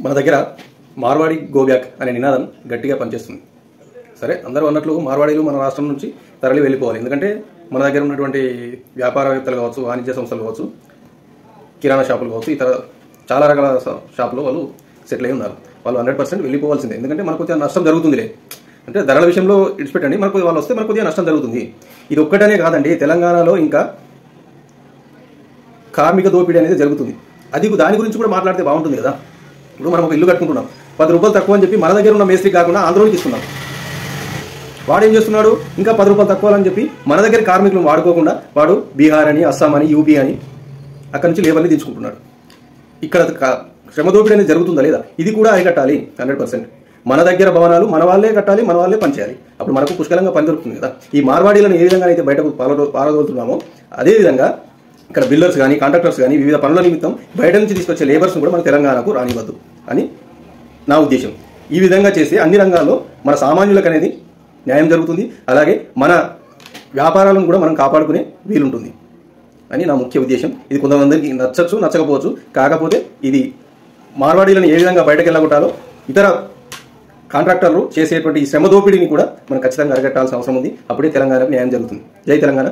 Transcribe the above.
మన దగ్గర మార్వాడి గోబ్యాక్ అనే నినాదం గట్టిగా పనిచేస్తుంది. సరే, అందరూ అన్నట్లు మార్వాడీలు మన రాష్ట్రం నుంచి తరలి వెళ్ళిపోవాలి. ఎందుకంటే మన దగ్గర ఉన్నటువంటి వ్యాపారవేత్తలు కావచ్చు, వాణిజ్య సంస్థలు కావచ్చు, కిరాణా షాపులు కావచ్చు, ఇతర చాలా రకాల షాపులు వాళ్ళు సెటిల్ అయి ఉన్నారు. వాళ్ళు 100% వెళ్ళిపోవాల్సిందే. ఎందుకంటే మనకు కొద్దిగా నష్టం జరుగుతుందిలే. అంటే ధరల విషయంలో ఇడిచిపెట్టండి, మనకు వాళ్ళు వస్తే మనకు కొద్దిగా నష్టం జరుగుతుంది. ఇది ఒక్కటనే కాదండి, తెలంగాణలో ఇంకా కార్మిక దోపిడీ అనేది జరుగుతుంది. దాని గురించి కూడా మాట్లాడితే బాగుంటుంది కదా. ఇప్పుడు మనం ఒక ఇల్లు కట్టుకుంటున్నాం, 10 రూపాయలు తక్కువ అని చెప్పి మన దగ్గర ఉన్న మేస్త్రి కాకుండా ఆంధ్రోనికి ఇస్తున్నాం. వాడు ఏం చేస్తున్నాడు, ఇంకా 10 రూపాయలు తక్కువ అని చెప్పి మన దగ్గర కార్మికులను వాడుకోకుండా వాడు బీహార్ అని, అస్సాం అని, యూపీ అని అక్కడి నుంచి లేబర్ని దించుకుంటున్నాడు. ఇక్కడ శ్రమ దోపిడీ అనేది జరుగుతుందా లేదా, ఇది కూడా అరికట్టాలి. 100% మన దగ్గర భవనాలు మన వాళ్ళే కట్టాలి, మన వాళ్ళే పనిచేయాలి. అప్పుడు మనకు పుష్కలంగా పని దొరుకుతుంది కదా. ఈ మార్వాడీలను ఏ విధంగా అయితే బయటకు పారదోలుతున్నామో అదేవిధంగా ఇక్కడ బిల్డర్స్ కానీ, కాంట్రాక్టర్స్ కానీ వివిధ పనుల నిమిత్తం బయట నుంచి తీసుకొచ్చే లేబర్స్ను కూడా మన తెలంగాణకు రానివ్వద్దు అని నా ఉద్దేశం. ఈ విధంగా చేస్తే అన్ని రంగాల్లో మన సామాన్యులకు అనేది న్యాయం జరుగుతుంది. అలాగే మన వ్యాపారాలను కూడా మనం కాపాడుకునే వీలుంటుంది అని నా ముఖ్య ఉద్దేశం. ఇది కొంతమందికి నచ్చచ్చు, నచ్చకపోవచ్చు. కాకపోతే ఇది మార్వాడీలను ఏ విధంగా బయటకు వెళ్ళగొట్టాలో, ఇతర కాంట్రాక్టర్లు చేసేటువంటి ఈ శ్రమ దోపిడీని కూడా మనం ఖచ్చితంగా అరికట్టాల్సిన అవసరం ఉంది. అప్పుడే తెలంగాణకు న్యాయం జరుగుతుంది. జై తెలంగాణ.